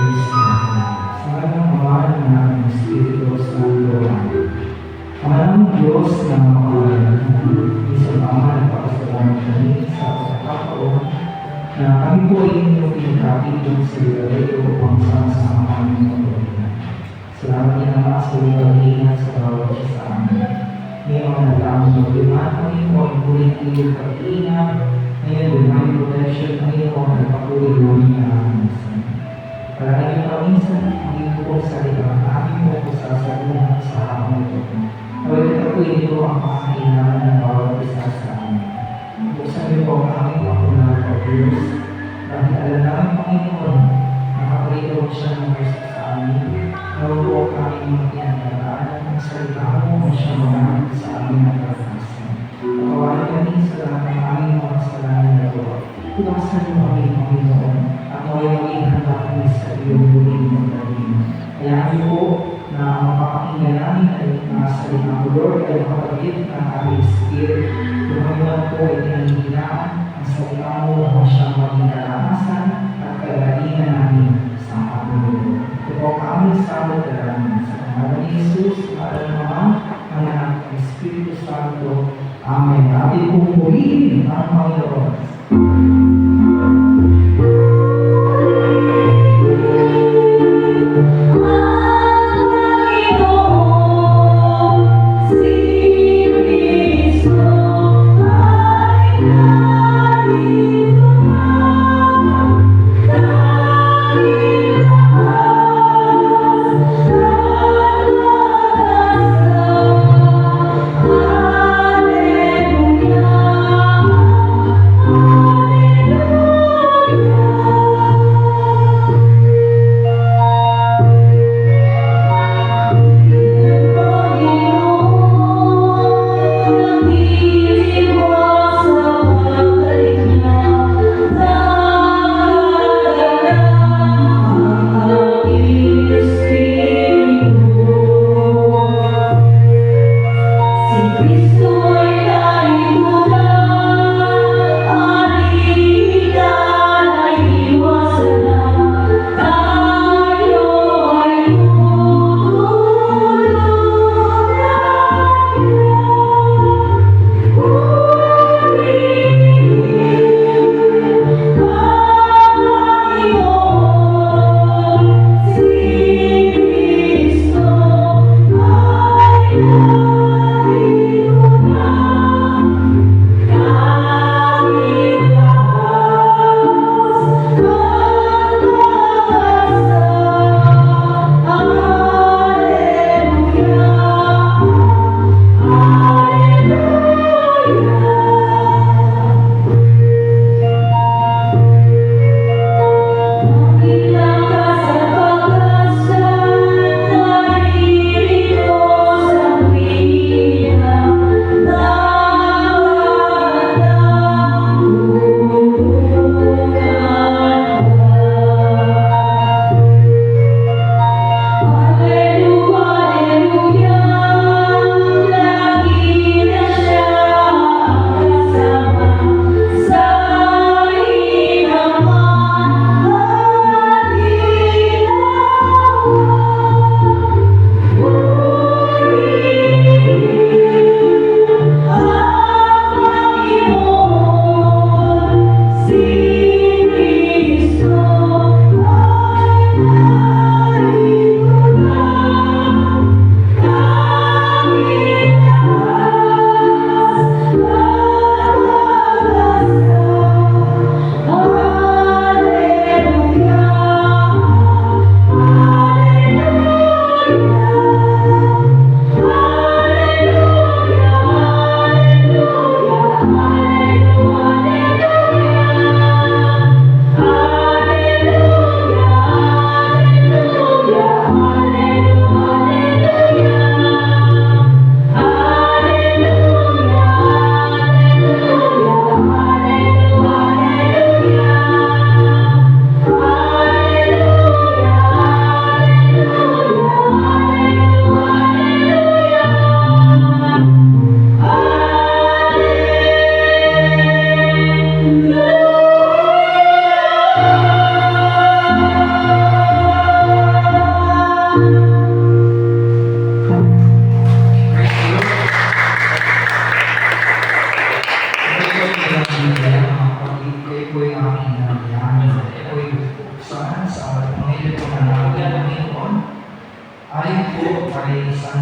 Sa ng pangalan ng Espiritu Santo. Pangalan ng Diyos na makawalan, isang Ama na pakasalamat kami sa pagkakataon na kami po ay inyong pinagkakitong sa Ligareto upang sama-sama kami magpapalitan. Salamat din naman sa ligalingan sa bawat isa sa amin. Ngayon na lamang magdiman kami po ang muling iyong pag-iingat. Ngayon, divine protection, ngayon ang nagpapuloy namin na aming isa. Palagi kami sa Panginoon sa ligang aming po sasabuhan sa hamon ito. Nawag ito po inyo ang pakailangan ng bawat isa sa amin. Buksan niyo po ang aming pakunang pag-Diyos. Dahil alam namin, Panginoon, nakapalito siya ng gusto sa amin. Nawag po kami mga pinagdadaan ng salita mo siya mga sa aming nagkakasan. Patawarin kami sa lahat ng aming mga kasalanan na gawa. Iwasan niyo kami, Panginoon, at naway maging handa kami sa iyong muling magdalhin. Kaya niyo po na mapapakinggan namin ay nasa limang Lord ay makapagit ng aming spirit. Yung Panginoon po ay pinanghihinaan ang salita mo na siyang maging kalamasan at kagalingan namin sa Panginoon. Ito po ang aming sabot namin sa pangalan ni Jesus, pangalan ng Ama, ng Anak, ng Espiritu Santo. Amen. Ating pupurihin ang Panginoon.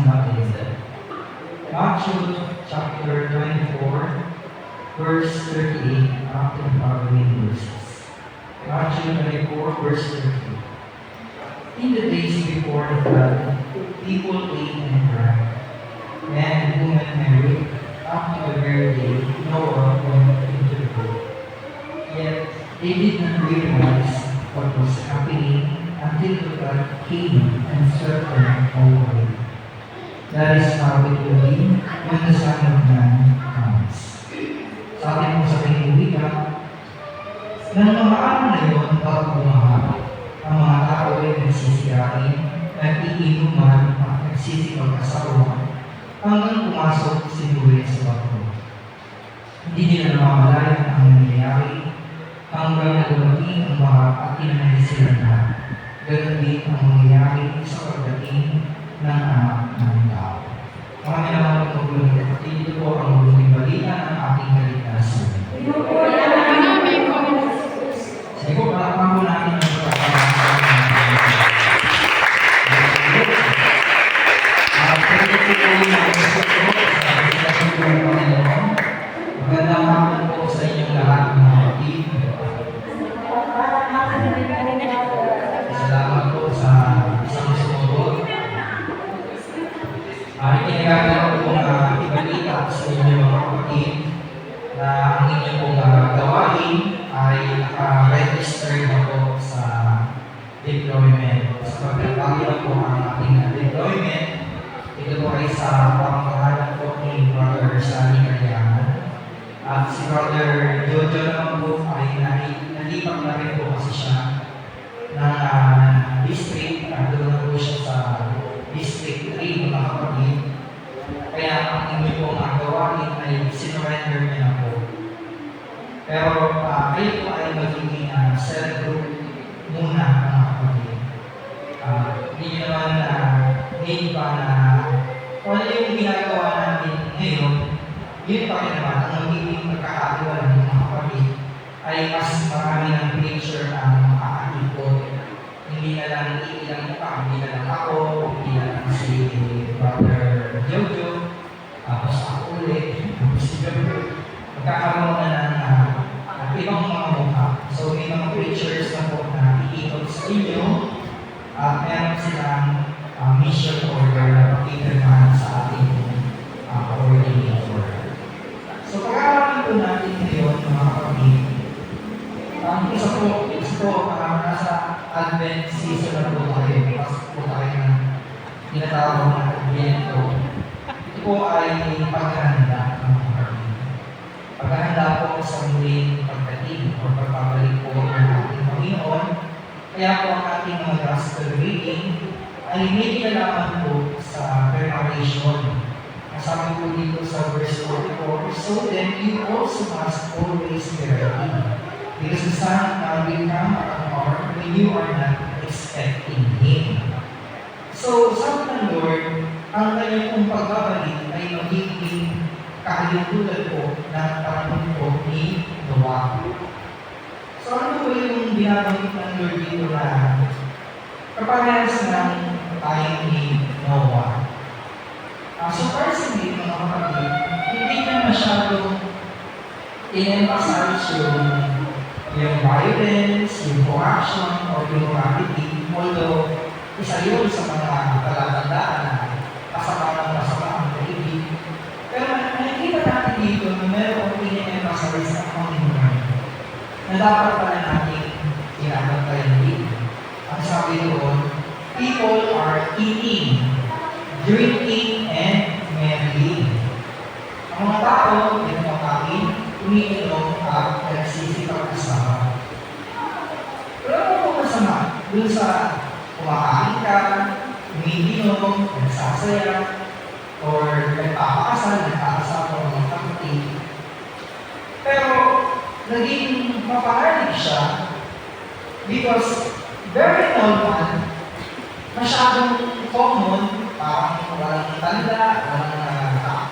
isang batid. Matthew chapter 24, verse 38 up to the following verses. Matthew 24, verse 38. In the days before the flood, people ate and drank, men and women married, up to the very day Noah went into the boat. Yet they did not realize what was happening until the flood came and swept them all away. That is how it will be when the Son of Man comes. Sa ating po sa piniliwika, ng mga araw na yun bago bumaha, ang mga tao ay nagsisirain, nag-iinuman at nagsisipag-asawa hanggang pumasok si Noe sa bato. Hindi nila namamalayan ang nangyayari hanggang na dumating ang baha at tinanay sila na. Ganun din ang mangyayari sa pagdating ng anak ng tao. Maraming naman ang magulang kapatid, ito po ang magulang balita ng ating kaligtasan. Sige po, palakpan po natin ang pagkakaroon. Magandang hapon po sa inyong lahat mga kapatid. Salamat po sa isang sumunod. Ikinagagawa po ibalita sa inyong mga kapatid na ang inyong pong gawain ay naka-register na po sa deployment. Sapagkat bago na po ang ating deployment, ito po ay sa pangkahalan po ni Brother Sally Cariaman. At si Brother Jojo naman po ay nalipat na rin po kasi siya ng district. Doon na po siya sa District 3 mga kapatid. Kaya ang inyo po ang gawain ay sinurrender niya na po. Pero kayo po ay magiging cell group muna mga kapatid. Hindi nyo naman need pa na kung ano yung ginagawa natin ngayon, yun pa rin naman ang magiging pagkakatiwala ng mga kapatid ay mas marami ng picture ang makakaipot. Hindi na lang iilang mukha, hindi na lang ako, hindi na lang si Brother Jojo, tapos ako ulit, tapos si Jojo. Magkakaroon na ng ibang mga mukha. So may mga pictures na po na iikot sa inyo at meron silang mission order na pakipirmahan sa ating coordinator. So pag-aaralan po natin ngayon mga kapatid, ang isa po nasa Advent season na po tayo, pasok po tayo ng tinatawag na Advento. Ito po ay paghahanda ng mga kapatid. Paghahanda po sa muling pagdating o pagpabalik po ng ating Panginoon. Kaya po ang ating mga gospel reading ay may kinalaman po sa preparation. Sabi po dito sa verse 44, so then you also must always be ready, because the Son will come at an hour when you are not expecting Him. So, sabi ng Lord, ang kanyang pong pagbabalik ay magiging kahalintulad po ng panahon po ni Noah. So, ano po yung binabanggit ng Lord dito na kaparehas ng time ni Noah? Surprisingly, mga kapatid, hindi na masyadong in-emphasize yung violence, yung corruption, o yung morality, although isa yun sa mga palatandaan na kasama ng masama ang kaibig. Pero nakikita natin dito na meron in-emphasize ang Panginoon na dapat pala natin inabantayan dito. Ang sabi doon, people are eating, drinking, and marrying. Ang mga tao ay kumakain, umiinom, at nagsisipag-asawa. Pero ano po masama? Doon sa kumakain ka, umiinom, nagsasaya, or nagpapakasal, nagkakasawa ng mga kapatid. Pero naging mapangalig siya because very normal, masyadong common, parang walang tanda,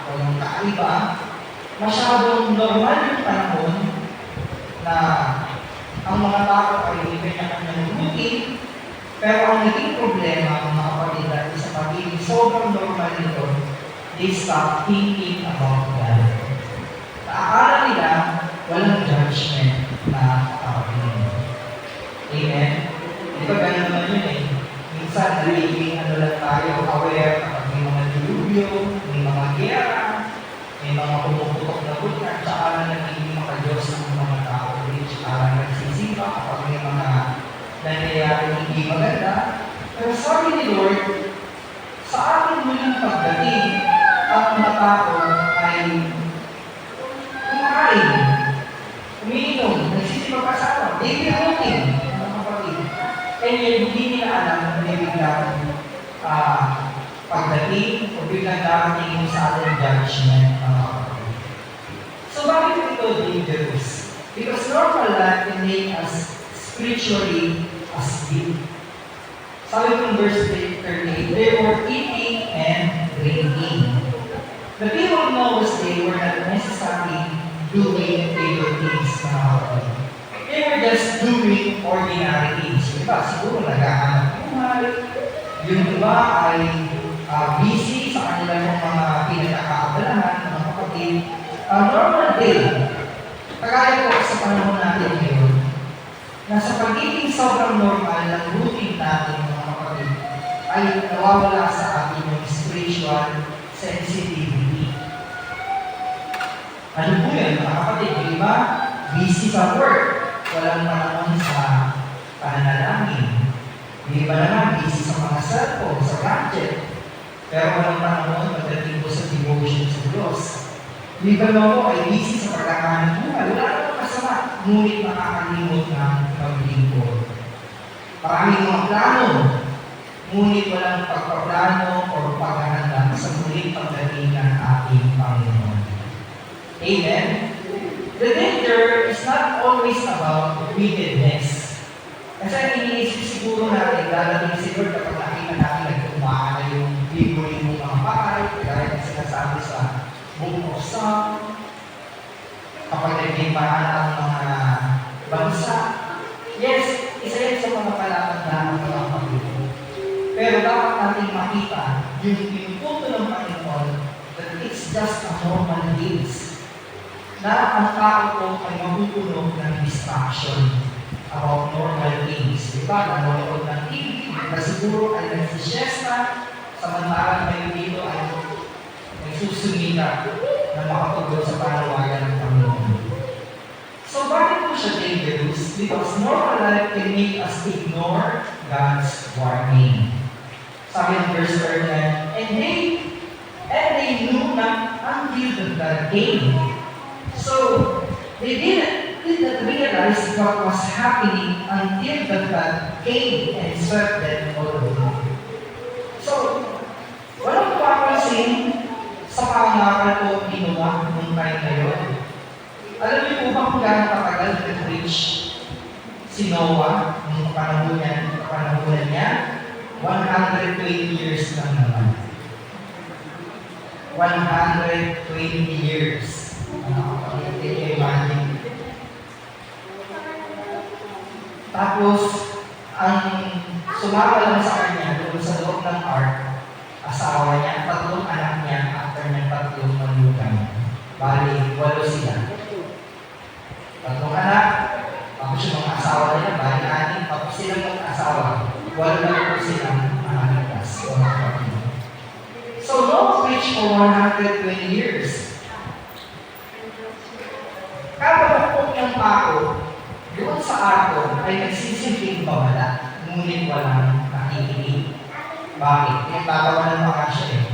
walang kakaiba, masyadong normal yung panahon na ang mga tao ay kanya-kanyang routine, Pero ang naging problema, mga kapatid, dahil sa pagiging sobrang normal nito, they stop thinking about God. Naakala nila walang judgment na kakaroon. Amen? Di ba ganun naman yun eh? Minsan, nagiging lang tayo, aware kapag may mga dilubyo, may mga gera, may mga pumuputok na buta, tsaka na nagiging makadiyos ng mga tao, tsaka na nagsisimba kapag may mga nangyayari hindi maganda. Pero sabi ni Lord, sa ating muling pagdating, ang mga tao ay kumakain, umiinom, nagsisipag-asawa, daily routine, mga kapatid. And yet, hindi nila alam na may biglang pagdating o biglang darating sa ating judgment, mga kapatid. So, bakit ito dangerous? Because normal life can make us spiritually asleep. Sabi ko in verse 38, they were eating and drinking. The people of Noah's day were not necessarily doing evil things, mga kapatid. They were just doing ordinary things. Diba? Siguro nag-aanap buhay. Yung iba ay busy sa kanilang mga pinagkakaabalahan, mga kapatid. Normal day. Kagaya ko sa panahon natin ngayon, na sa pagiging sobrang normal ng routine natin, mga kapatid, ay nawawala sa ating yung spiritual sensitivity. Ano po yan, mga kapatid? Yung iba, busy sa work, walang panahon sa pananalangin. Yung iba naman, busy sa mga cellphone, sa gadget, pero walang panahon pagdating po sa devotion sa Diyos. Yung iba naman ay busy sa pagkakahanap buhay, wala naman masama, ngunit makakalimot ng paglingkod. Maraming mga plano, ngunit walang pagpaplano o paghahanda sa muling pagdating ng ating Panginoon. Amen? The danger is not always about wickedness. Kasi iniisip siguro natin, dadating si Lord kapag nakita natin nagtumaan na yung libo-libo mga bahay, kaya yung sinasabi sa Book of Psalms, kapag nagtimpaan ang mga bansa. Yes, isa yan sa mga palatandaan ng mga Panginoon. Pero dapat natin makita yung punto ng Panginoon that it's just a normal days. Na ang tao ko ay mapupuno ng distraction about normal things. Diba? Nanonood ng TV, na siguro ay nagsisiesta, samantalang may dito ay nagsusumita na makatugod sa panawagan ng Panginoon. So, bakit po siya dangerous? Because normal life can make us ignore God's warning. Sabi ng verse 39, and they knew not until the God came. So, they didn't realize what was happening until the God came and swept them all away. So, walang papansin sa pangaral ko ginawa nung time na yun. Alam niyo po ba kung gano'ng katagal nag-preach si Noah nung panahon niya? 120 years lang naman. 120 years. Can you imagine? Tapos, ang sumama lang sa kanya doon sa loob ng ark, asawa niya, 3 anak niya, after ng 3 manugang. Bali, 8 sila. 3 anak, tapos yung mga asawa nila, bali 6, tapos silang mag-asawa. 8 na po silang nakalitas. So, Noah preached for 120 years. Kapag ng tao, doon sa arko ay nagsisilbing babala, ngunit walang nakikinig. Bakit? Pinagtatawanan pa nga siya eh.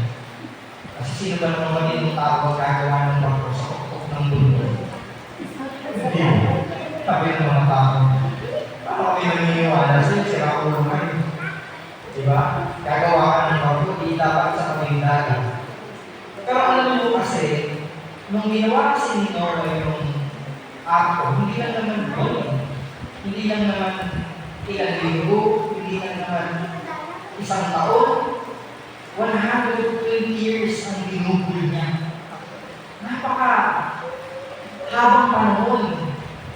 Kasi sino ba naman yung tao gagawa ng bangko sa kutok ng mundo? Hindi. Sabi ng mga tao, paano kami naniniwala sila? Sira ulo kayo. Diba? Gagawa ka ng bangko, di dapat sa kaming dagat. Pero alam mo kasi, nung ginawa kasi ni Noah yung ako, hindi lang naman yun. Hindi lang naman ilang linggo, hindi lang naman isang taon. 120 years ang ginugol niya. Napaka habang panahon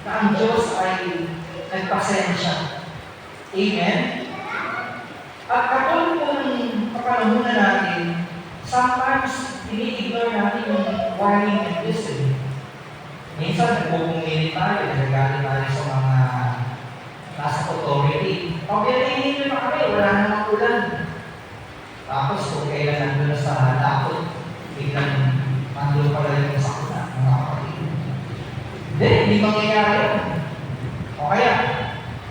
na ang Diyos ay nagpasensya. Amen? At katulad po ng kapanahunan natin, sometimes ini-ignore natin yung warning and wisdom. Minsan, nagpupumili tayo, nagagaling tayo sa mga nasa authority. Pag-iingin nyo na kami, wala namang ulan. Tapos, kung kailan nandun sa lakot, biglang nandun pala yung sakuna, mga kapatid. Hindi mangyayari yun. O kaya,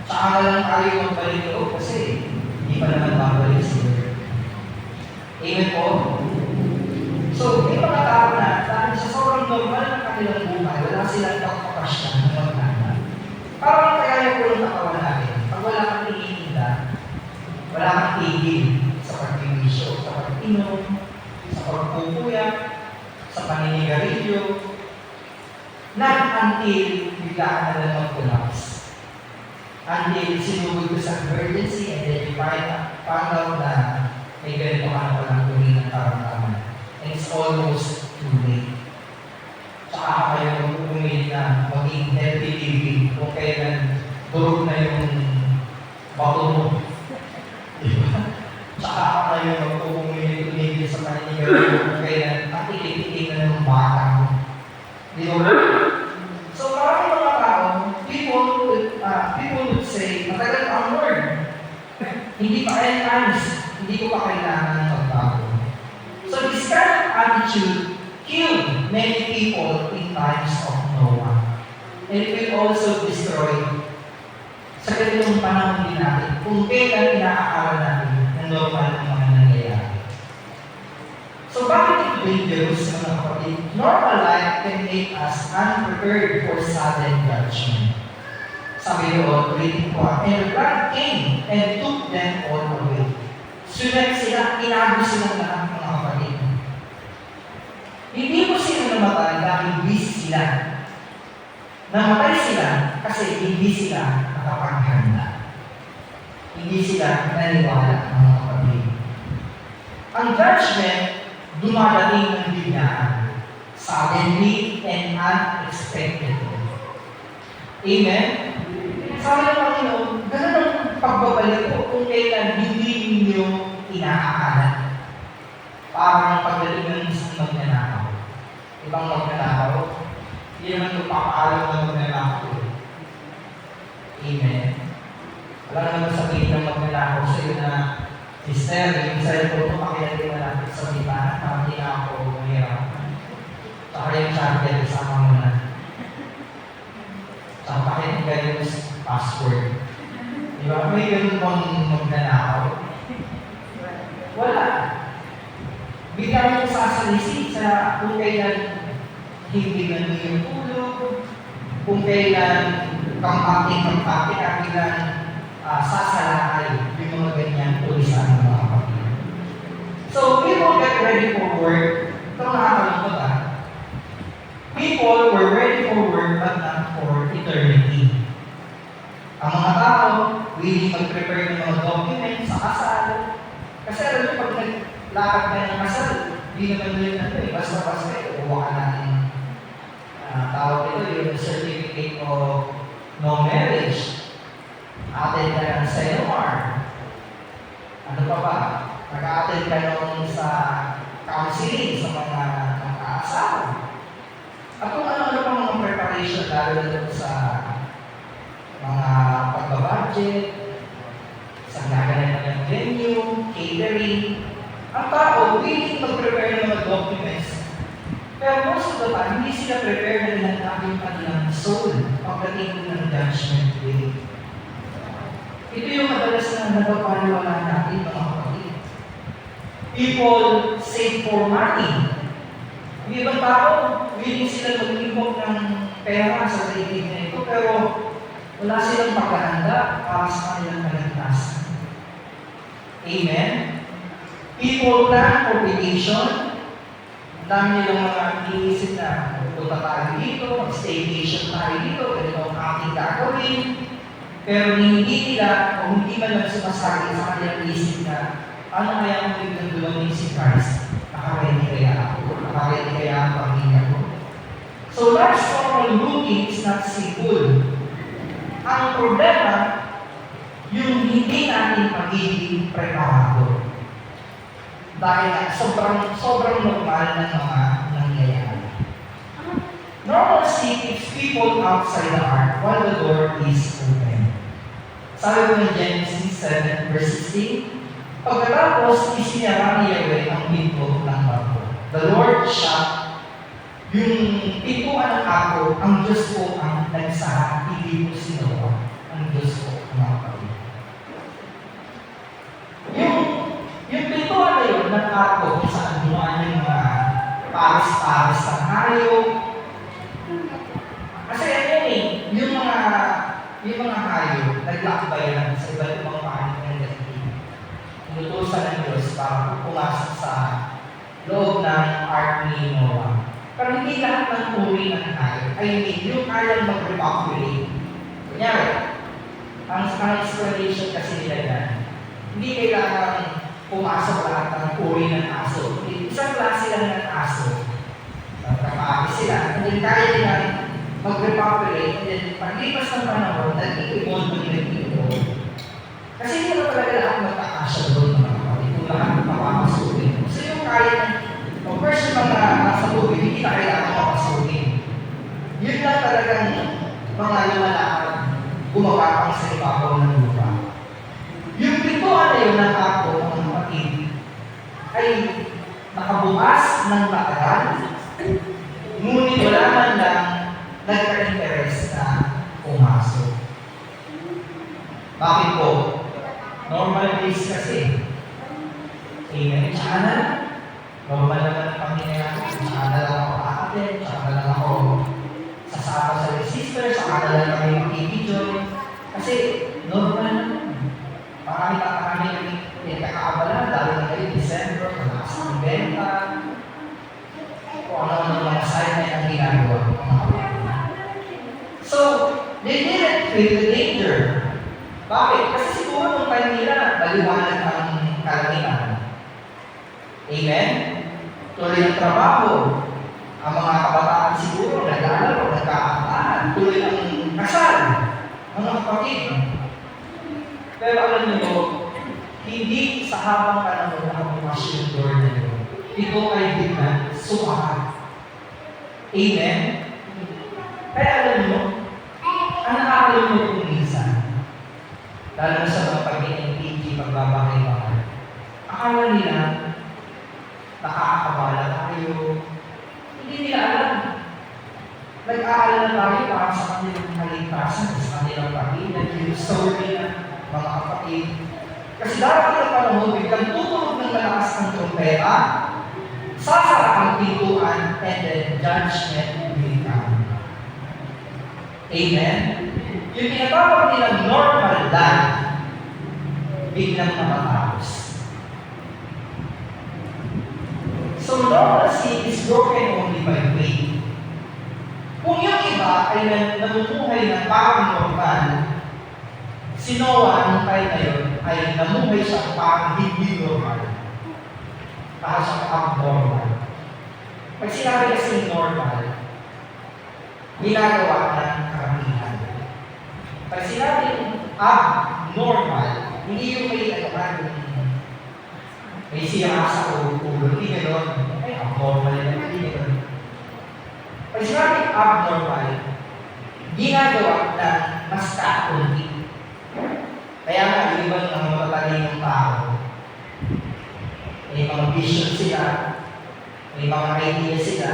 tsaka na lang tayo magbalik loob kasi hindi pa naman babalik sila. Amen po? So, may mga tao na dahil sa sobrang normal ng kanilang buhay, wala silang pagpapasya ng magkana. Parang kaya po yung nakawan natin. Pag wala kang iniinda, wala kang tigil sa pagpimisyo, sa pag-inom, sa pagpupuyak, sa paninigarilyo, not until bigla ka na lang mag-collapse. Until sinugod ko sa emergency and then you find out na may ganito ka na palang tuloy ng karamdaman. And it's almost too late. Tsaka kayo mag-umili na maging healthy living kung kailan durog na yung bato mo. Diba? Tsaka kayo mag-umili sa paninigarilyo kung kailan patilig-tilig na yung bata mo. Diba? So maraming mga tao, people would say, matagal pa ang Lord. Hindi pa end times, hindi ko pa kailangan ng pagbago. So this kind of attitude killed many people in times of Noah. And it will also destroy sa ganitong panahon din natin kung kailan inaakala natin na normal ang mga nangyayari. So bakit ito dangerous, mga kapatid? Normal life can make us unprepared for sudden judgment. Sabi doon, reading ko, and God came and took them all away. Sunod sila, inago silang lahat, mga kapatid. Hindi mo sila namatay dahil busy sila. Namatay sila kasi hindi sila nakapaghanda. Hindi sila naniwala, mga kapatid. Ang judgment, dumadating ng biglaan, suddenly and unexpectedly. Amen? Sabi ng Panginoon, ganun ang pagbabalik ko kung kailan hindi ninyo inaakala. Parang pagdating ng isang magnanakaw. Ibang magnanakaw, hindi naman ito papaalam ng magnanakaw. Amen? Wala naman sabihin ng magnanakaw sa iyo na Sister, yung cellphone mo, pakilatin na natin sa bitahan para hindi na ako mahirapan. Saka yung charger, isama mo na. Saka pakilatin yung password. Di ba? May ganun bang magnanakaw? Wala. Bigla mo sasalisi sa kung kailan hindi na yung tulog, kung kailan kampake at biglang sasalakay yung mga ganyan pulisan ng mga kapatid. So, people get ready for work. Ito nakakalungkot People were ready for work but not for eternity. Ang mga tao, willing mag-prepare ng mga documents sa kasal. Kasi alam nyo, pag naglakad ka ng kasal, hindi naman yun basta-basta kuha ka na ng tawag ito, yung certificate of no marriage. Attend ka ng seminar. Ano pa ba? Nag-attend ka nung sa counseling sa mga nakaasawa. At kung ano-ano pang mga preparation lalo na sa mga pagbabudget, sa gagalan ng venue, catering. Ang tao, willing mag-prepare ng mga documents. Pero most of the time, hindi sila prepare na nilang yung kanilang soul pagdating ng judgment day. Ito yung madalas na napapaniwala natin, mga kapatid. People save for money. Yung ibang tao, willing sila mag-invoke ng pera sa daigdig na ito, pero wala silang paghahanda para sa kanilang kaligtasan. Amen? People plan for vacation. Ang dami nilang mga iniisip na punta tayo dito, mag-staycation tayo dito, ganito ang ating gagawin. Pero hindi nila o hindi man lang sumasagi sa kanilang isip na ano kaya kung biglang dumating si Christ? Nakaready kaya ako? Nakaready kaya ang pamilya ko? So life's normal routine is not simple. Ang problema, yung hindi natin pagiging preparado. Dahil sobrang normal ng mga nangyayari. Normal sleep keeps people outside the ark while the door is open. Sabi ko ng Genesis 7 verse 16, pagkatapos isinara ni Yahweh ang pinto ng barko. The Lord shut yung pintuan ng ako, ang Diyos ko ang nagsara, hindi ko sinawa, ang Diyos ko ang kapatid. Yung pintuan na yun ng ako, saan dumaan yung mga pares-pares ng hayop. Kasi ano yun eh, yung mga hayop, naglakbayan sa iba't ibang panig ng daigdig. Inutusan ng Diyos para pumasok sa loob ng ark ni Noah. Pero hindi lahat ng uri ng hayop ay yung kayang mag-repopulate. Kunyari, ang explanation kasi nila yan, hindi kailangan pumasok lahat ng uri ng aso. Isang klase lang ng aso. Nagkakaagi sila. And then kaya nila mag-repopulate. And then paglipas ng panahon, nag-i-evolve ng nag-i-evolve. Kasi hindi na talaga lahat magkakasya doon mga kapatid. Kung lahat mapapasukin. So yung kaya ng first yung mga nasa tubig, hindi na kailangan mapasukin. Yun lang talagang mga lumalakad, gumagapang sa ibabaw ng lupa. Yung pintuan na yun ng ako, mga kapatid, ay nakabukas ng matagal, ngunit wala man lang nagka-interest na pumasok. Bakit po? Normal days kasi. Amen. Tsaka na lang. Normal naman ang pamilya natin. Tsaka na lang ako aatin, tsaka na lang ako sasama sa sister, tsaka na lang kami makikidjoy. Kasi normal naman. Marami nagkakaabala, dahil na kayo December, malakas ng benta, kung ano mga assignment ang ginagawa. So, they didn't feel the danger. Bakit? Kasi siguro nung time nila, maliwanag ang kalangitan. Amen? Tuloy ang trabaho. Ang mga kabataan siguro, nag-aalaro, nagkakataan. Tuloy ang kasal. Mga kapatid. Pero alam niyo, hindi sa habang panahon na bumas yung door na yun. Ito ay biglang sumahat. Amen? Kaya alam niyo, ang nakakalimutan kong minsan, lalo na sa mga pag-iNPG, pagbabakay-bakay, akala nila, nakakabala tayo. Hindi nila alam. Nag-aalala tayo para sa kanilang kaligtasan, sa kanilang pamilya, yung story ng mga kapatid. Kasi dapat ang panahon, biglang tutunog ng malakas ng trumpeta, sasara ang pintuan, and then judgment will come. Amen? Yung tinatawag nilang normal life, biglang namatapos. So normalcy is broken only by faith. Kung yung iba ay namumuhay ng parang normal, si Noah nung time na yun ay namuhay siya parang hindi normal. Parang siyang abnormal. Pag sinabi kasi normal, ginagawa ng karamihan. Pag sinabi abnormal, hindi yung may may sira sa ulo, hindi gano'n. Ay, abnormal na, hindi gano'n. Pag sinabi abnormal, ginagawa na mas kakunti. Kaya nga, yung ibang mga matatali ng tao, may mga vision sila, may mga idea sila,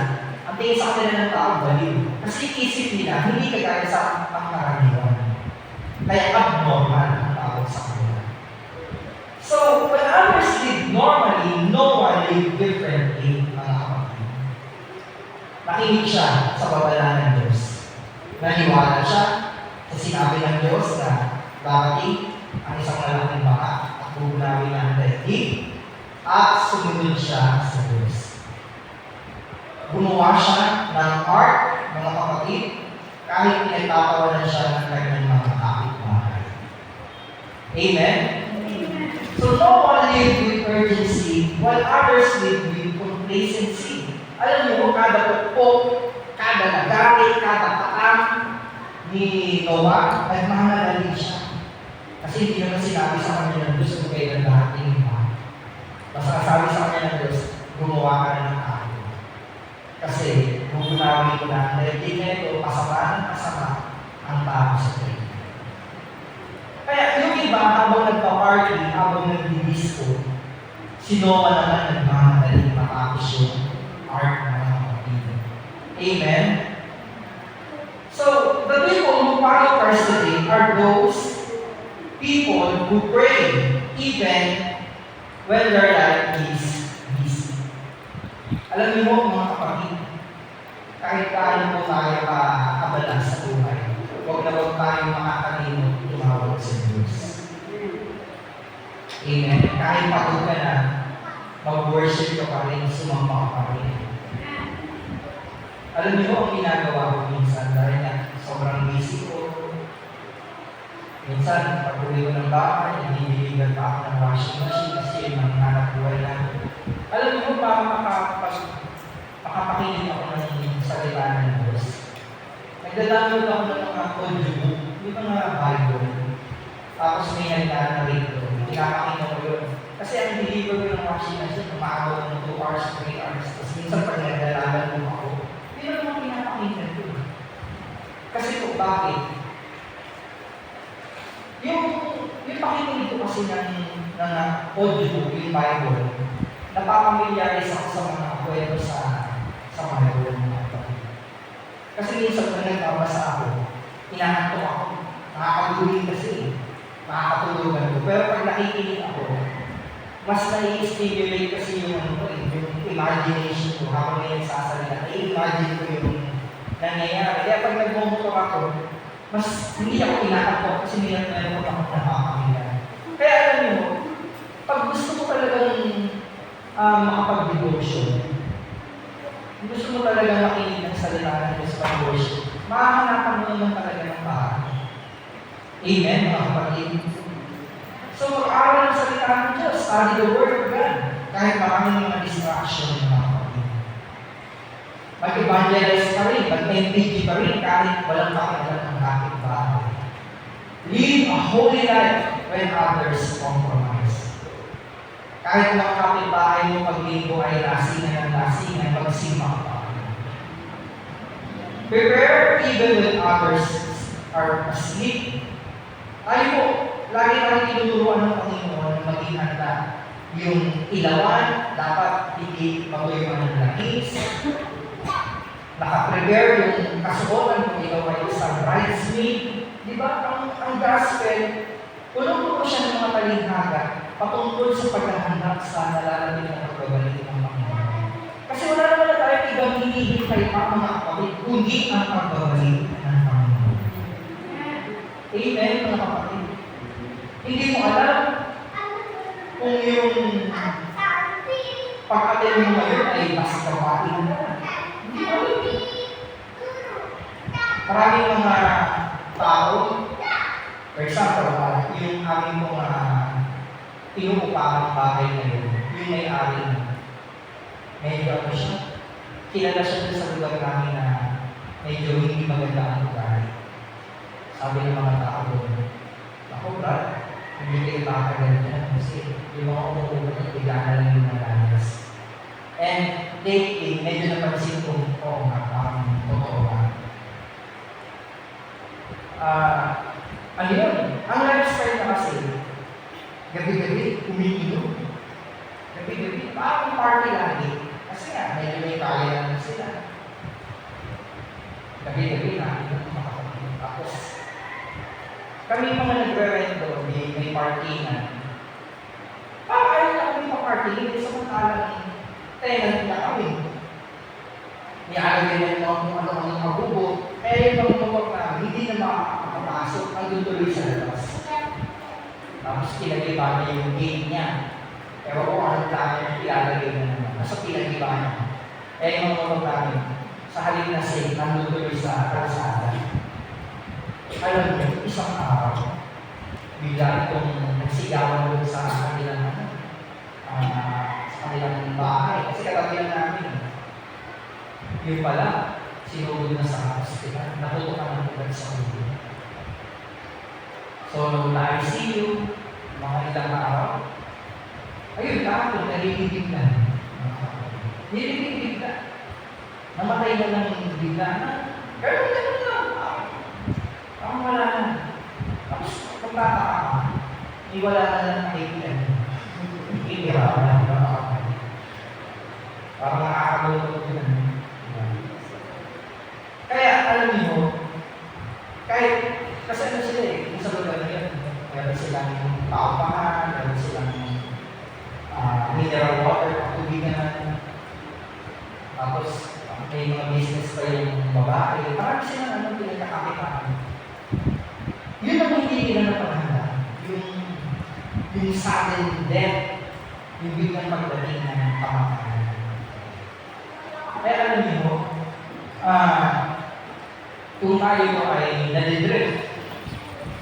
ang tingin sa kanila ng tao, baliw. Kasi isip nila, hindi kagaya sa pangkaraniwan. Kaya abnormal ang tawag sa kanila. So, when others live normally, no one live differently, mga kapatid. Nakinig siya sa babala ng Diyos. Naniwala siya sa sinabi ng Diyos na darating ang isang malaking baka at bubunawi ng daigdig at sumunod siya sa Diyos. Gumawa siya ng ark, mga kapatid, kahit pinagtatawanan siya ng kanyang mga kapitbahay. Amen? So no one lived with urgency while others lived with complacency. Alam niyo, kada pukpok, kada nagalit, kada paang ni Noah, nagmamadali siya. Kasi hindi naman sinabi sa kanya ng Diyos kung kailan lahat iba. Basta sabi sa kanya ng Diyos, gumawa ka na ng tao. Kasi, gugunawin ko na, dahil di na ito, kasama ang tao sa ito. Kaya yung iba, habang nagpa-party, habang nagdi-disco, si Noah naman nagmamadaling matapos yung ark ng mga kapatid. Amen? So, the people who follow Christ today are those people who pray even when their life is busy. Alam niyo mo, mga kapatid, kahit tayo po tayo kaabala sa buhay, huwag na huwag tayong makakalimot tumawag sa Diyos. Amen. Kahit pagod ka na, mag-worship ka pa rin, sumamba ka pa rin. Alam niyo ang ginagawa ko minsan dahil na sobrang busy ko. Minsan, pag-uwi ko ng bahay, hindi pa ako ng washing machine kasi yung mga hanap buhay natin. Alam niyo ba, makapakinig ako ng salita ng Diyos. Nagdadownload ako ng mga audiobook, yung mga Bible. Tapos may nag-narrate ko. Pinapakita ko yun. Kasi ang deliver ko ng washing machine, umaabot ng 2 hours, 3 hours. Tapos minsan pag nagdalaman mo ako, yun ang mga pinapakita ko. Kasi kung bakit? Yung pakikinig ko kasi ng audiobook, yung Bible, napapamilyarize ako sa mga kwento sa Bible. Kasi minsan pag nagbabasa ako, inaantok ako. Nakakatulog kasi. Nakakatulugan ko. Pero pag nakikinig ako, mas nai-stimulate kasi yung imagination ko habang may nagsasalita. I-imagine ko yung nangyayari. Kaya pag nagmumotor ako, mas hindi ako inaantok kasi meron ako nakakamilyar. Kaya alam niyo, pag gusto ko talagang makapag-devotion, gusto mo talaga makinig ng salita ng Diyos pag-worship, makahanapan mo naman talaga ng bahay. Amen, mga kapatid. So, mag-aaral ng salita ng Diyos, study the Word of God, kahit maraming mga distraction ng mga kapatid. Mag-evangelize pa rin, mag-MPG pa rin, kahit walang pakialam ng kapitbahay. Live a holy life when others compromise. Kahit mga kapitbahay mo paglinggo ay lasingan, magsimang pa. Prepare even when others are asleep. Tayo po, lagi tayong tinuturuan ng Panginoon na maging handa. Yung ilawan, dapat hindi maguyuan ng langis. Nakaprepare yung kasuotan kung ikaw ay isang bridesmaid. Di ba? Ang gospel, puno-puno siya ng mga talinghaga patungkol sa paghahanap sa nalalapit na pagbabalik ng Panginoon. Kasi wala naman na tayo ibang hinihintay pa mga kapatid, kundi ang pagbabalik ng Panginoon. Amen, mga kapatid. Hindi mo alam kung yung pag-atin mo ngayon ay basta kapain na. Hindi mo alam. Maraming mga tao, for example, yung aming mga inuupahang bahay ngayon, yung may-ari na. Medyo ano siya, kilala siya sa lugar namin na medyo hindi maganda ang lugar. Sabi ng mga tao doon, ako brad, hindi kayo makakaganda kasi yung mga umuulat at bigana lang yung nalalas. And lately, medyo napansin kong, oo nga, totoo nga. Ano yun? Ang lifestyle na kasi, gabi-gabi, umiinom. Gabi-gabi, parang party lagi. Kasi nga, medyo may kaya naman sila. Gabi-gabi na, tapos, kami mga nagre-rent doon, may party na. Ayaw na kami pa-party, hindi samantalang tenant na kami. Nialagay na kung ano-ano magubo, yung pagmumawag na, hindi na makakapasok, ang tuloy sa labas. Tapos pinag-iba niya yung gate niya. Ewan ko anong plano niya, ilalagay na naman. Nasa pinag-iba niya. Yung mga namin, sa halip na safe, nandutuloy sa kalsada. Alam niyo, isang araw, bigla itong nagsigawan doon sa kanilang bahay. Kasi katabihan namin. Yung pala, sinugod na sa hospital. Natutukan ng ugat sa ulo. So, na-ICU, mga ilang araw. Ayun, kahapon, nalilibig na. Nililibig na. Namatay na ng bigla na. Pero gano'n lang. Parang wala na. Tapos, pagtataka ka, wala na lang nakikilan. Hindi ba? Parang nakakagulat yun. Kaya, alam niyo, kahit, kasi ano sila kung sa lugar na yun, meron silang paupahan, meron silang mineral water, pagtubigan, tapos may mga business pa yung babae, parang silang pinagkakakitaan. Yun ang hindi nila napaganda, yung sudden death, yung biglang pagdating ng kamatayan. Kaya alam niyo, kung tayo ay nadidrift,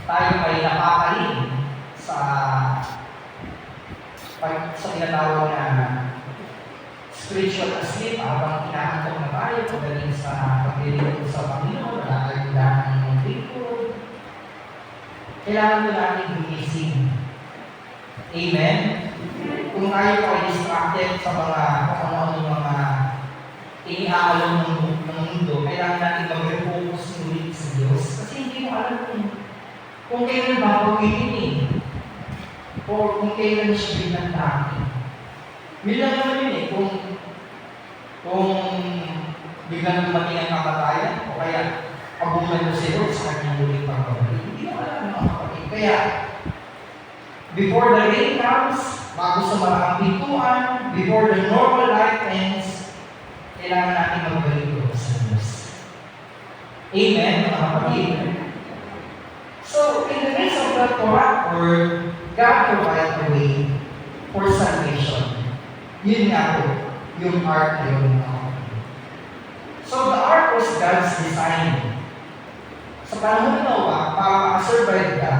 tayo ay napakaling sa tinatawag na spiritual asleep habang kinaantok na tayo pagdating sa paglilingkod sa Panginoon, nakakagdahan ng lingkod. Kailangan ko natin gumising. Amen? Kung tayo ay distracted sa mga kung mga iniaalong ng mundo, kailangan natin mag-refocus ulit sa Diyos. Kasi hindi mo alam kung kailan babawiin o kung kailan siya biglang dati. Bilang naman yun kung biglang dumating ang kamatayan o kaya abutan mo si Lord sa kanyang muling pagbabalik. Hindi mo alam mga kapatid. Kaya, before the rain comes, bago sa maraming pintuan, before the normal life ends, kailangan natin magbalik sa Diyos. Amen, mga kapatid. So, in the midst of that corrupt word, God provides a way for salvation. Yun nga po, yung ark na yun, mga kapatid. So, the ark was God's design. Sa panahon ng Noah, para makasurvive ka,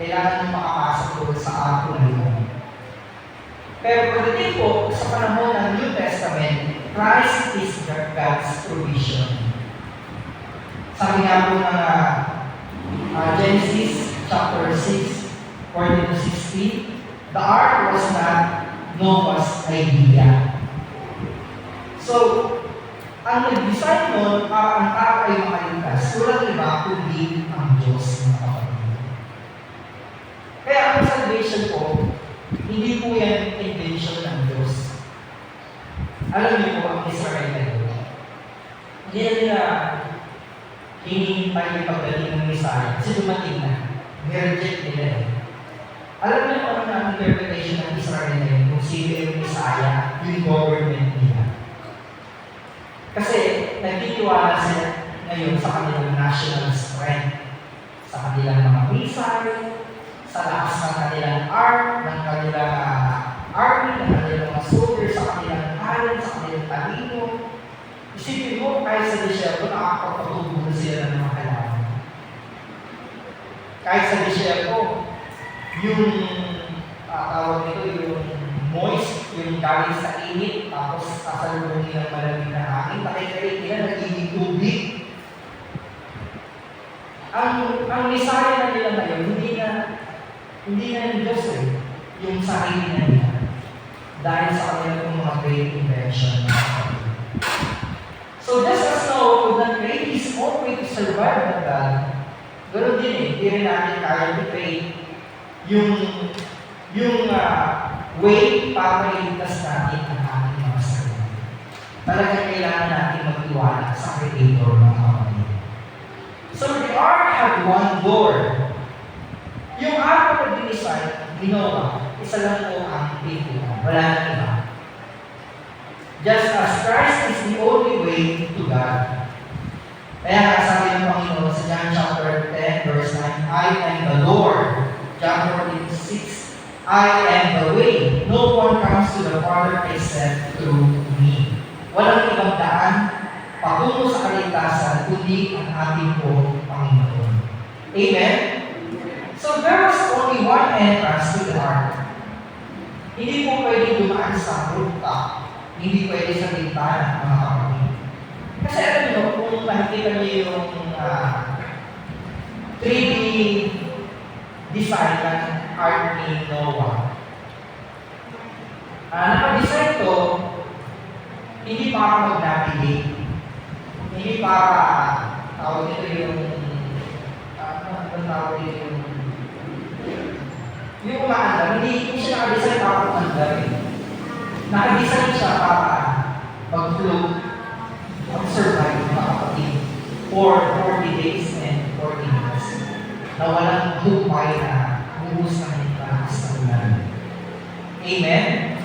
kailangan mo makapasok doon sa arko na yun. Pero pagdating po, sa panahon ng New Testament, Christ is God's provision. Sabi nga po ng Genesis chapter 6, 14-16, the ark was not Noah's idea. So, ang nag-design nun para ang tao ay makaligtas, walang iba kundi ang Diyos ng kapatid. Kaya ang salvation po, hindi po yan invention ng Diyos. Alam niyo po ang Israel na yun. Hindi na nila hinihintay yung pagdating ng Messiah kasi dumating na. Nireject nila eh. Alam niyo ano na ang interpretation ng Israel na yun kung sino yung Messiah, yung government nila. Kasi nagtitiwala sila ngayon sa kanilang national strength, sa kanilang mga missile, sa lakas ng kanilang arm, ng kanilang army, ng kanilang mga soldiers, sa kanilang talent, sa kanilang talino. Isipin mo, kahit sa disyerto, nakakapagpatubo na sila ng mga kailangan. Kahit sa disyerto, yung tawag nito, yung moist, yung galing sa init, tapos sasalubong nilang malamig na hangin, nakikait nila, nagiging tubig. Ang misaya na nila ngayon, hindi na yung Diyos yung sarili na nila. Dahil sa kanilang mga great invention. So just as Noah could not create his own way to survive with God, ganoon din hindi rin natin kaya i-create yung way para iligtas natin ang ating mga sarili. Talagang kailangan natin magtiwala sa Creator ng kapatid. So the ark had one door. Yung ark na dinesign, ginawa, isa lang po ang pintuan. Wala na iba. Just as Christ is the only way to God. Kaya nga sabi ng Panginoon sa John chapter 10 verse 9, I am the Lord. John 14:6, I am the way. No one comes to the Father except through me. Walang ibang daan patungo sa kaligtasan kundi ang ating pong Panginoon. Amen? So there was only one entrance to the ark. Hindi po pwede dumaan sa rooftop. Hindi pwede sa bintana, mga kapatid. Kasi alam nyo, kung nakikita niyo yung 3D design ng ark ni Noah. Naka-design to, hindi para mag-navigate. Hindi para, tawag ito yung, tawag ito yung umaandar. Hindi siya naka-design para umaandar. Naka-design siya para mag-float, mag-survive, makapatid, for 40 days and 40 nights. Na walang hupay na buhos ng itas ng ulan. Amen?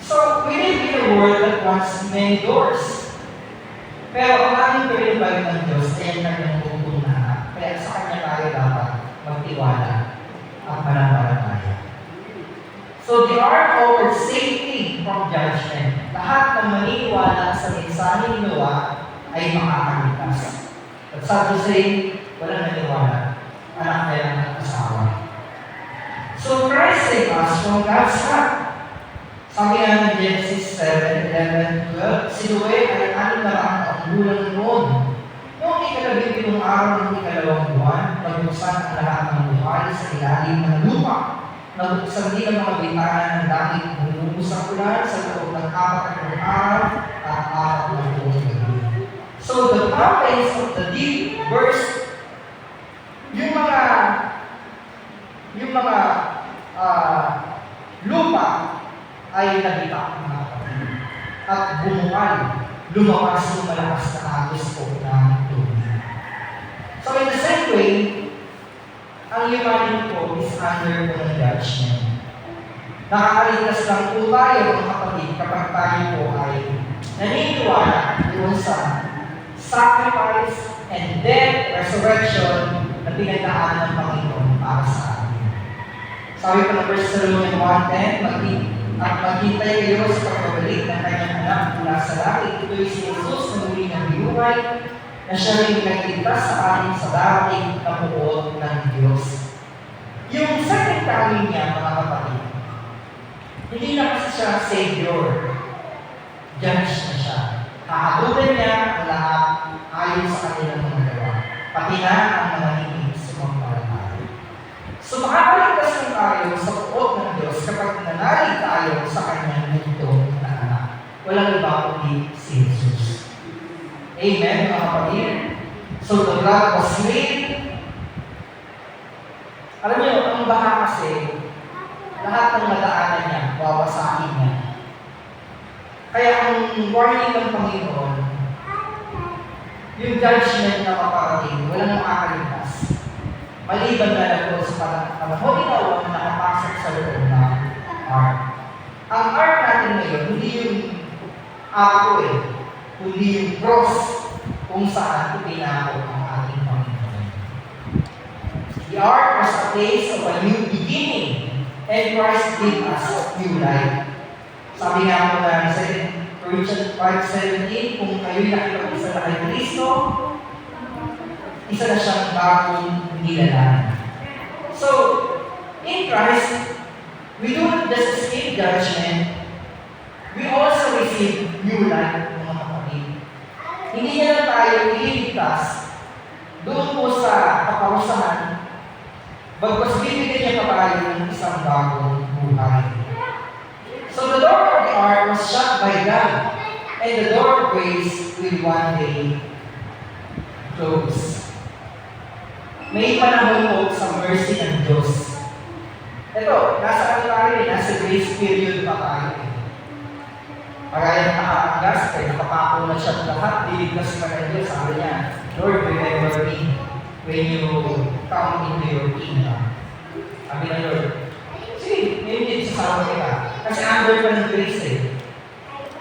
So, we live in a world that wants many doors. Pero ang aming pinibag ng Diyos ay ang kanyang bubong na. Kaya sa Kanya tayo dapat magtiwala at mananampalataya. So, the ark offered safety from judgment. Lahat ng maniniwala sa mensahe ni Noah ay makakaligtas. At sad to say, walang naniwala. Anak na lang ng asawa. So, Christ saved us from God's wrath. Sabi nga ng Genesis 7:11-12, si Noe ay 600 taong gulang noon. Noong ika-17 araw ng ika-2 buwan, nagbuksan ang lahat ng buhay sa ilalim ng lupa. Nagbuksan din ang mga bintana ng langit, bumubos ang ulan sa loob ng 4 araw at 4 gabi. So the fountains of the deep burst. Yung mga lupa ay nabitak mga kapatid. At bumuhay, lumabas yung malakas na agos po ng tubig. So in the same way, ang humanity po is under the judgment. Nakakaligtas lang po tayo mga kapatid kapag tayo po ay naniniwala doon sa sacrifice and death, resurrection na pinagdaan ng Panginoon para sa atin. Sabi pa ng 1 Thessalonians 1:10, at maghintay kayo sa pagbabalik ng kanyang anak mula sa langit. Ito'y si Jesus na muli ng binuhay na siya rin nagligtas sa atin sa darating na puot ng Diyos. Yung second coming niya, mga kapatid, hindi na kasi siya Savior. Judge na siya. Hahabulan niya ang lahat ayon sa kanilang mga gawa. Pati na ang mga hindi sumampalataya. So makakaligtas lang tayo sa puot ng Diyos kapag nanalig tayo sa kanyang mundo na anak. Walang iba kundi si Jesus. Amen, mga kapatid? So the blood was slain. Alam niyo, ang baha kasi, lahat ng nadaanan niya, wawasakin niya. Kaya ang warning ng Panginoon, yung judgment na paparating, walang makakaligtas. Maliban na lang po sa panahon ikaw ang nakapasok sa loob ng ark. Ang ark natin ngayon, hindi yung ako kundi yung cross kung saan ipinako ang ating Panginoon. The ark was a place of a new beginning, and Christ gave us new life. Sabi nga po na sa Corinthians 5:17, kung kayo'y nakipag-isa na kay Kristo, isa na siyang bagong nilalang. So, in Christ, we do not just escape judgment, we also receive new life, mga kapatid. Hindi niya lang tayo ililigtas doon po sa kaparusahan, bagpas bibigyan niya pa tayo ng isang bagong buhay. So the door of the ark was shut by God, and the door of grace will one day close. May panahon po sa mercy ng Diyos. Ito, nasa ano tayo nasa grace period pa tayo Pagaya ng nakaagas, kaya nakapako na siya lahat, diligtas ka na Diyos. Sabi niya, Lord, remember me when you come into your kingdom. Sabi na Lord, sige, ngayon din sasama kita. Kasi under pa ng grace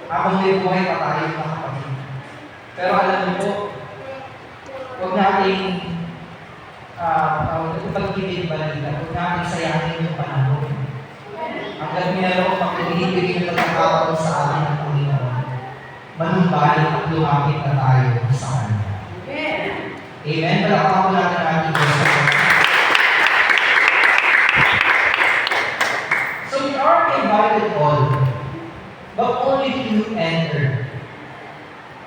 Habang may buhay pa tayo mga kapatid. Pero alam niyo po, huwag nating pagkibig balita, huwag nating sayangin yung panahon. Hanggang mayroon pang pinibigay ng pagkakataon sa amin ng Panginoon, manumbalik at lumapit na tayo sa Kanya. Amen? Palakpakan po natin ang ating Diyos. So we are invited all, but only few enter.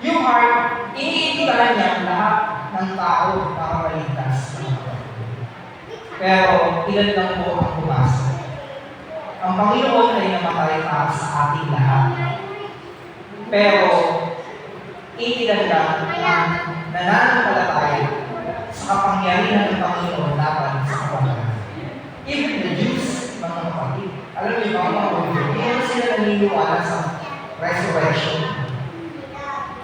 Yung heart, iniimbitahan niya ang lahat ng tao para maligtas. Pero ilan lang po ang pumasok. Ang Panginoon ay namatay para sa ating lahat. Pero ilan lang ang nananampalataya sa kapangyarihan ng Panginoon laban sa kapalaran. Even the Jews, mga kapatid, alam niyo ba mga kapatid, hindi sila naniniwala sa resurrection.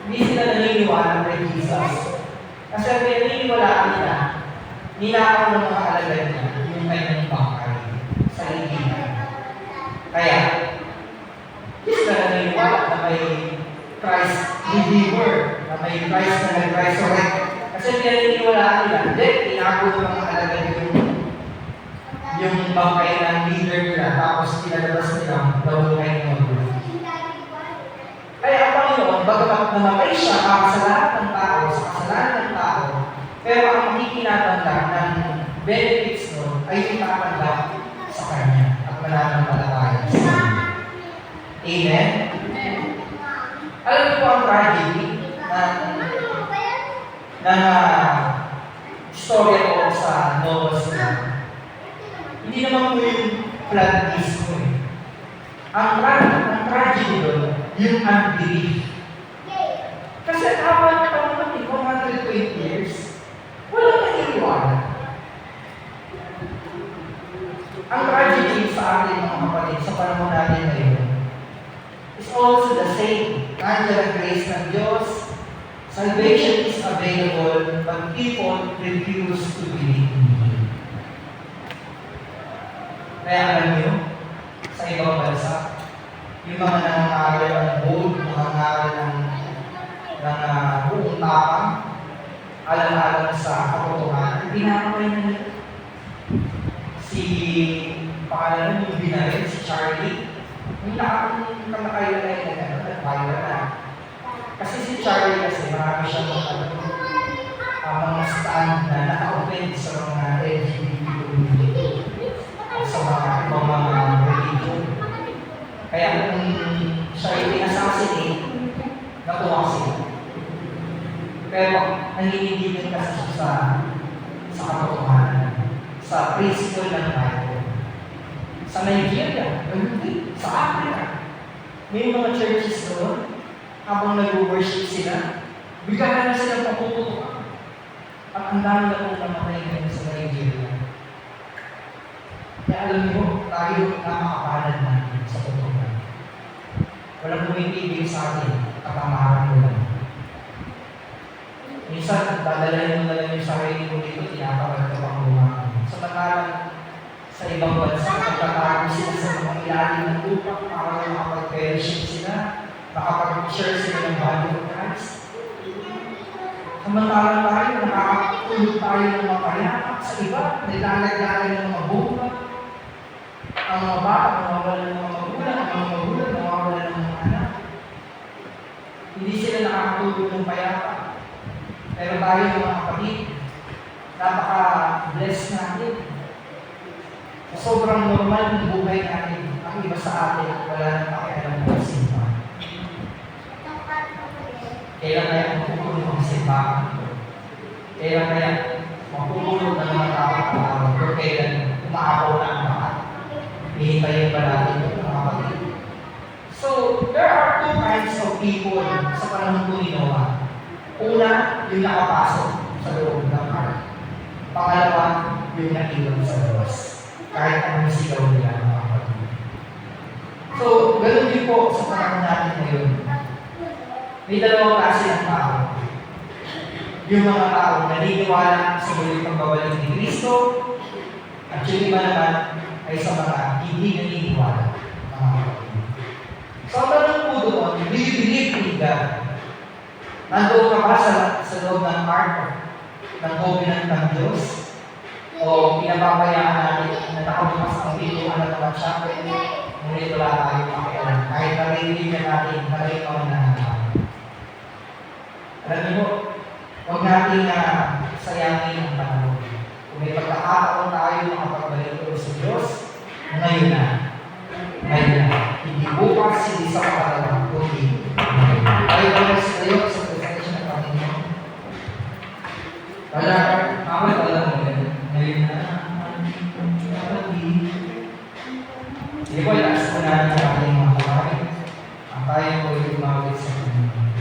Hindi sila naniniwala kay Jesus. Kasi ang naniniwalaan nila, ninakaw ng mga alagad niya yung kanyang bangkay sa ligitan. Kaya, hindi sila naniniwala na may Christ Redeemer, na may Christ na nag-resurrect. Kasi hindi naniniwalaan nila, hindi, inakaw ng mga alagad yung bangkay ng leader nila, tapos pinalabas nila nabuhay ng mga. Kaya ang Panginoon, bagamat namatay siya para sa lahat ng tao, sa kasalanan ng tao, pero ang makikinatanda ng benefits nun ay itatanggap sa Kanya at mananampalataya sa Kanya. Amen? Alam niyo po ang tragedy ng istorya ko sa Noah's Flood. Hindi naman po yung flood mismo eh. Ang tragedy doon, yung unbelief. Kasi habang naman 120 years, walang naniniwala. Ang tragedy sa atin mga kapatid, sa panahon natin ngayon, is also the same. Nandiyan ang grace ng Diyos, salvation is available, but people refuse to believe in Him. Kaya alam niyo, sa ibang bansa, yung mga nangangaral ng gold, nangangaral ng buong tapang, alam-alam sa katotohanan, pinakaway na nila. Si pangalan yung binaril, si Charlie, yung nakakailan na nag-viral na. Kasi si Charlie kasi marami siyang mga stand na naka-open sa mga LGBT community sa mga ibang mga religion. Kaya kung siya yung pinassassinate, natuwa sila. Pero nangingigilan kasi siya sa katotohanan, sa principle ng Bible. Sa Nigeria, sa Africa, may mga churches doon, habang nag-worship sila, bigla na silang papuputukan. At ang dami na pong namatay ngayon sa Nigeria. Kaya alam niyo, tayo napakapanad natin sa totoo. Walang pumipigil sa atin, katamaran mo lang. Minsan, dadalahin mo na lang yung sarili mo dito, tinapagod ka pang lumakan. Samantalang, sa ibang bansa, nagtatago sila sa mga ilalim ng lupa para makapag-fellowship sila, makapag-share sila ng body of Christ. Samantalang tayo, nakakatulog tayo ng mga payapak sa iba, nilalagay ng mga bomba, ang mga bata, nawawalan ng mga magulang, ang mga magulang, nawawalan ng mga anak. Hindi sila nakakatulog ng payapak. Pero tayo mga kapatid, napaka-blessed natin. Sobrang normal ng buhay natin. Ang iba sa atin, wala nang pakialam ng simbahan. Kailan kaya magpupulong ang simbahan ito? Kailan kaya magpupulong ng mga tao-tao? Pero kailan umaapaw na ang lahat? Hihintayin ba natin ito mga kapatid? So, there are two kinds of people sa panahon ko ni Noah. Una, yung nakapasok sa loob ng ark. Pangalawa, yung naiwan sa labas. Kahit anong sigaw nila ng mga kapatid. So, ganoon din po sa panahon natin ngayon. May dalawang klase ng tao. Yung mga tao naniniwala sa muling pagbabalik ni Kristo, at yung iba naman ay sa mga hindi naniniwala. So, ang tanong po doon, do you believe in God? Nandoon ka ba sa loob ng ark ng covenant ng Diyos? O pinababayaan natin na nakabukas ang pintuan ng mga chapel, ngunit wala tayong pakialam. Kahit narinig na natin, narinaw na natin. Alam niyo, huwag natin sayangin ang panahon. Kung may pagkakataon tayo makapagbalik ulit sa Diyos, ngayon na. Ngayon na. Hindi bukas, hindi sa pagkakataon, kundi ngayon. Tayo ba sa kayo sa presensya ng Panginoon? Wala, ako wala mo ngayon na. tayo ay lumapit sa Panginoon.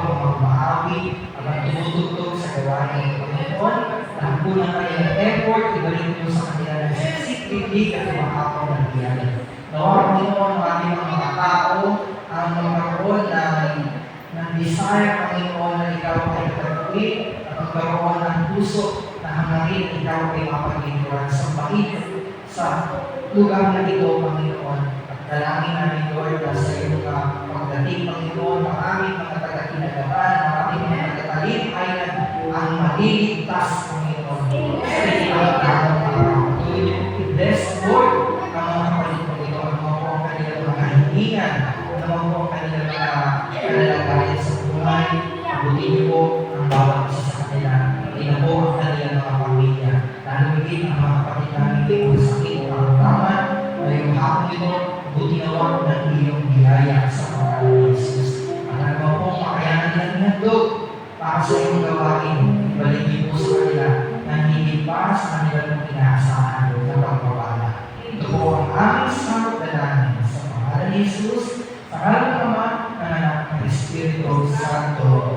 Ang mga maawi, ang tumutugtog sa gawain ng Panginoon, ang unang kanyang effort, ibalik niyo sa kanila ng siksik-libig at makapaw ng biyaya. Nawa, Panginoon, ang aming mga tao, ang magkaroon ng desire, Panginoon, na ikaw ay katuwi, at magkaroon ng puso na hangarin ikaw ay mapaglinturan sa bait sa lugar na ito, Panginoon. At dalangin namin, Lord, na sa iyong pagdating, Panginoon, ang aming mga taga-kinagapan, ang aming mga taga-talikayan, ang maliligtas, Panginoon. Sa iyong tao, i-bless, Lord, ang mga kapalit mo ito, ang mga po ang kanilang mga kahilingan, ang mga po ang kanilang mga kalalagayan sa buhay. Abutin niyo po ang bawat isa sa kanila. Ina po ang kanilang mga pamilya. Lalo higit ang mga kapatid namin ang sakit o ang raman. Ngayong hapon ito, buti nawa ng iyong biyaya sa pangalan ni Jesus. Ang ano po pakayanan nilang hinandog para sa iyong gawain. Ibalik niyo po sa kanila na hindi para sa kanilang inaasahan na pagpapala. Ito po ang aming samot dalangin sa pangalan ni Jesus, sa ngalan ng Ama, ng Anak, ng Espiritu Santo.